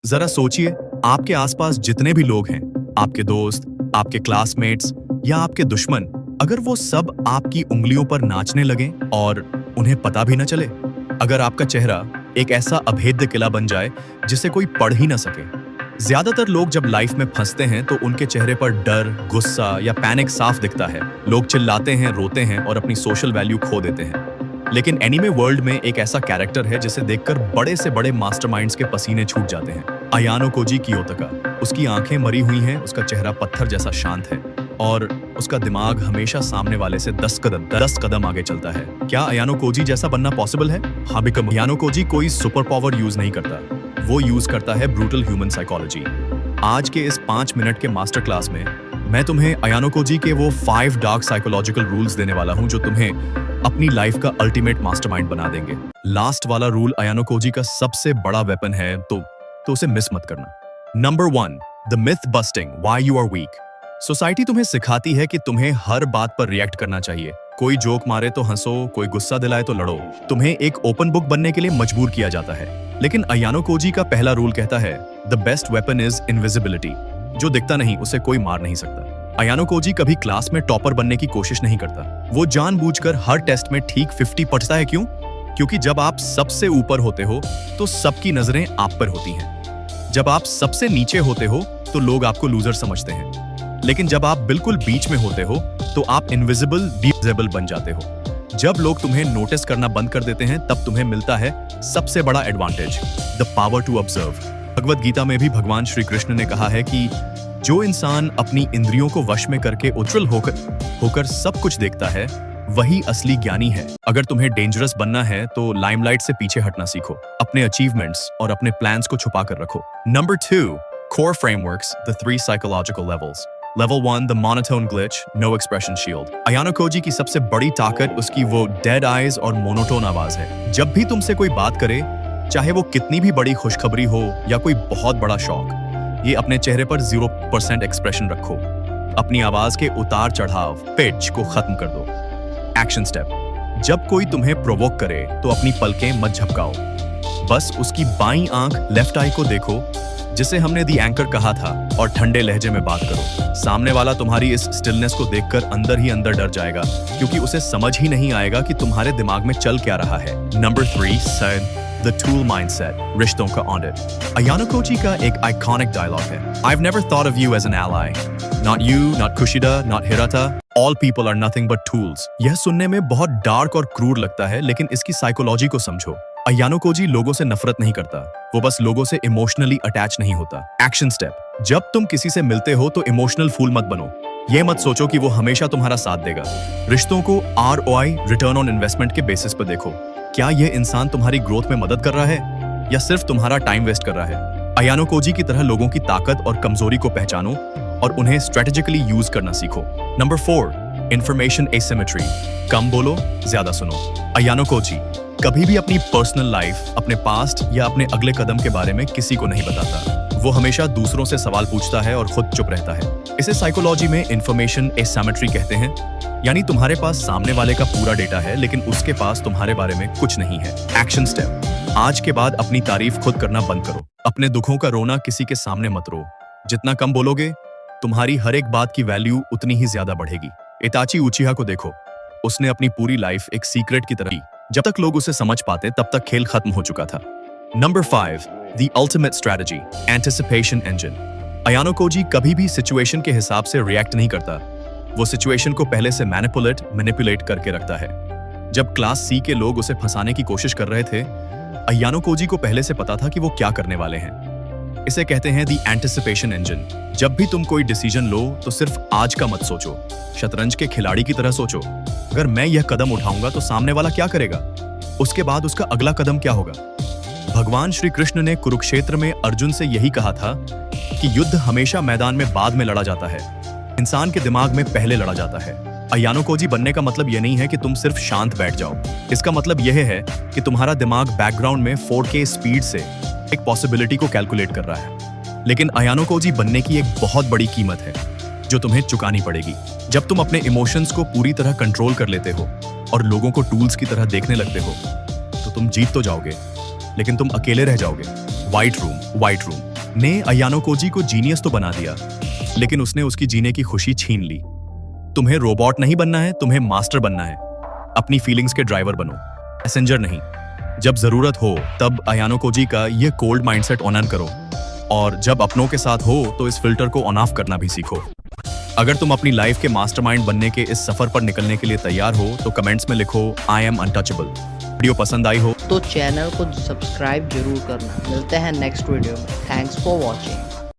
जरा सोचिए, आपके आसपास जितने भी लोग हैं, आपके दोस्त, आपके क्लासमेट्स या आपके दुश्मन, अगर वो सब आपकी उंगलियों पर नाचने लगें और उन्हें पता भी न चले। अगर आपका चेहरा एक ऐसा अभेद्य किला बन जाए जिसे कोई पढ़ ही न सके। ज्यादातर लोग जब लाइफ में फंसते हैं तो उनके चेहरे पर डर, गुस्सा या पैनिक साफ दिखता है। लोग चिल्लाते हैं, रोते हैं और अपनी सोशल वैल्यू खो देते हैं। लेकिन एनीमे वर्ल्ड में एक ऐसा कैरेक्टर है जिसे देखकर बड़े से बड़े मास्टरमाइंड्स के पसीने छूट जाते हैं। Ayanokoji Kiyotaka. उसकी आंखें मरी हुई हैं, उसका चेहरा पत्थर जैसा शांत है और उसका दिमाग हमेशा सामने वाले से 10 कदम आगे चलता है। क्या अयानो कोजी जैसा बनना पॉसिबल है? हाँ, बिकम अयानो कोजी कोई सुपर पावर यूज नहीं करता, वो यूज करता है ब्रूटल ह्यूमन साइकोलॉजी। आज के इस 5 मिनट के मास्टर क्लास में मैं तुम्हें अयानो कोजी के वो 5 डार्क साइकोलॉजिकल रूल्स देने वाला हूं जो तुम्हें अपनी लाइफ का अल्टीमेट मास्टरमाइंड बना देंगे। लास्ट वाला रूल अयानो कोजी का सबसे बड़ा वेपन है, तो उसे मिस मत करना। Number 1, the myth busting, why you are weak. Society तुम्हें सिखाती है कि तुम्हें हर बात पर रिएक्ट करना चाहिए। कोई जोक मारे तो हंसो, कोई गुस्सा दिलाए तो लड़ो। तुम्हें एक ओपन बुक बनने के लिए मजबूर किया जाता है। लेकिन अयानो कोजी का पहला रूल कहता है, the best weapon is invisibility. जो दिखता नहीं उसे कोई मार नहीं सकता। अयानो कोजी कभी क्लास में टॉपर बनने की कोशिश नहीं करता। वो जानबूझकर हर टेस्ट में ठीक 50 पढ़ता है। क्यों? क्योंकि जब आप सबसे ऊपर होते हो तो सबकी नजरें आप पर होती हैं। जब आप सबसे नीचे होते हो तो लोग आपको लूजर समझते हैं। लेकिन जब आप बिल्कुल बीच में होते हो तो आप इनविजिबल डिसेबल बन जाते हो। जब लोग तुम्हें नोटिस करना बंद कर देते हैं तब तुम्हें मिलता है सबसे बड़ा advantage, the power to observe. Bhagavad Gita में भी भगवान श्री कृष्ण ने कहा है कि जो इंसान अपनी इंद्रियों को वश में करके उज्जवल होकर सब कुछ देखता है, वही असली ज्ञानी है। अगर तुम्हें डेंजरस बनना है तो लाइमलाइट से पीछे हटना सीखो। अपने अचीवमेंट्स और अपने प्लान्स को छुपा कर रखो। Number 2, core frameworks, the 3 psychological levels. Level 1, the monotone glitch, no expression shield. Ayanokoji की सबसे बड़ी ताकत उसकी वो डेड आईज और मोनोटोन आवाज है। जब भी तुमसे कोई बात करे, चाहे वो कितनी भी बड़ी खुशखबरी हो या कोई बहुत बड़ा शौक, ये अपने चेहरे पर 0% एक्सप्रेशन रखो। अपनी आवाज के उतार चढ़ाव, पिच को खत्म कर दो। एक्शन स्टेप, जब कोई तुम्हें प्रोवोक करे तो अपनी पलकें मत झपकाओ। बस उसकी बाईं आंख लेफ्ट आई को देखो, जिसे हमने दी एंकर कहा था, और ठंडे लहजे में बात करो। सामने वाला तुम्हारी इस स्टिलनेस को देखकर अंदर ही अंदर डर जाएगा, क्योंकि उसे समझ ही नहीं आएगा कि तुम्हारे दिमाग में चल क्या रहा है। नंबर 3, The tool mindset, रिश्तों का ऑडिट। अयानो कोजी का एक आइकॉनिक डायलॉग है, I've never thought of you as an ally. Not you, not Kushida, not Hirata. All people are nothing but tools. यह सुनने में बहुत डार्क और क्रूर लगता है, लेकिन इसकी साइकोलॉजी को समझो। अयानो कोजी लोगों से नफरत नहीं करता, वो बस लोगों से इमोशनली अटैच नहीं होता। एक्शन स्टेप, जब तुम किसी से मिलते हो तो इमोशनल फूल मत बनो। ये मत सोचो कि वो हमेशा तुम्हारा साथ देगा। रिश्तों को ROI, रिटर्न ऑन इन्वेस्टमेंट के बेसिस पर देखो। क्या यह इंसान तुम्हारी ग्रोथ में मदद कर रहा है या सिर्फ तुम्हारा टाइम वेस्ट कर रहा है? अयानो कोजी की तरह लोगों की ताकत और कमजोरी को पहचानो और उन्हें स्ट्रेटेजिकली यूज करना सीखो। नंबर 4, इंफॉर्मेशन एसिमेट्री, कम बोलो, ज्यादा सुनो। अयानो कोजी कभी भी अपनी पर्सनल लाइफ, अपने पास्ट या अपने अगले कदम के बारे में किसी को नहीं बताता। वो हमेशा दूसरों से सवाल पूछता है और खुद चुप रहता है। इसे साइकोलॉजी में इंफॉर्मेशन एसिमेट्री कहते हैं, यानी तुम्हारे पास सामने वाले का पूरा डेटा है लेकिन उसके पास तुम्हारे बारे में कुछ नहीं है। एक्शन स्टेप, आज के बाद अपनी तारीफ खुद करना बंद करो। अपने दुखों का रोना किसी के सामने मत रो। जितना कम बोलोगे, तुम्हारी हर एक बात की वैल्यू उतनी ही ज्यादा बढ़ेगी। इताची उचिहा को देखो, उसने अपनी पूरी लाइफ एक सीक्रेट की तरह, जब तक लोग उसे समझ पाते तब तक खेल खत्म हो चुका था। Number 5, the ultimate strategy, anticipation engine. Ayanokoji कभी भी सिचुएशन के हिसाब से रिएक्ट नहीं करता, वो सिचुएशन को पहले से मैनिपुलेट करके रखता है। जब क्लास सी के लोग उसे फंसाने की कोशिश कर रहे थे, अयानो कोजी को पहले से पता था कि वो क्या करने वाले हैं। इसे कहते हैं द एंटिसिपेशन इंजन। जब भी तुम कोई डिसीजन लो तो सिर्फ आज का मत सोचो, शतरंज के खिलाड़ी की तरह सोचो। अगर मैं यह कदम उठाऊंगा तो सामने वाला क्या करेगा, उसके बाद उसका अगला कदम क्या होगा। भगवान श्री कृष्ण ने कुरुक्षेत्र में अर्जुन से यही कहा था कि युद्ध हमेशा मैदान में बाद में लड़ा जाता है, इंसान के दिमाग में पहले लड़ा जाता है। अयानो कोजी बनने का मतलब यह नहीं है कि तुम सिर्फ शांत बैठ जाओ। इसका मतलब यह है कि तुम्हारा दिमाग बैकग्राउंड में 4K स्पीड से एक पॉसिबिलिटी को कैलकुलेट कर रहा है। लेकिन अयानो कोजी बनने की एक बहुत बड़ी कीमत है जो तुम्हें चुकानी पड़ेगी। जब तुम अपने इमोशंस को पूरी तरह कंट्रोल कर लेते हो और लोगों को टूल्स की तरह देखने लगते हो, तो तुम जीत तो जाओगे, लेकिन तुम अकेले रह जाओगे। White room. ने अयानो कोजी को जीनियस तो बना दिया, लेकिन उसने उसकी जीने की खुशी छीन ली। तुम्हें रोबोट नहीं बनना है, तुम्हें मास्टर बनना है। अपनी फीलिंग्स के ड्राइवर बनो, पैसेंजर नहीं। जब जरूरत हो तब अयानो कोजी का ये कोल्ड माइंडसेट ऑन करो, और जब अपनों के साथ हो तो इस फिल्टर को ऑन ऑफ करना भी सीखो। अगर तुम अपनी लाइफ के मास्टरमाइंड बनने के इस सफर पर निकलने के लिए तैयार हो तो कमेंट्स में लिखो आई एम अनटचेबल। वीडियो पसंद आई हो तो चैनल को सब्सक्राइब जरूर करना। मिलते हैं नेक्स्ट वीडियो में। Thanks for watching.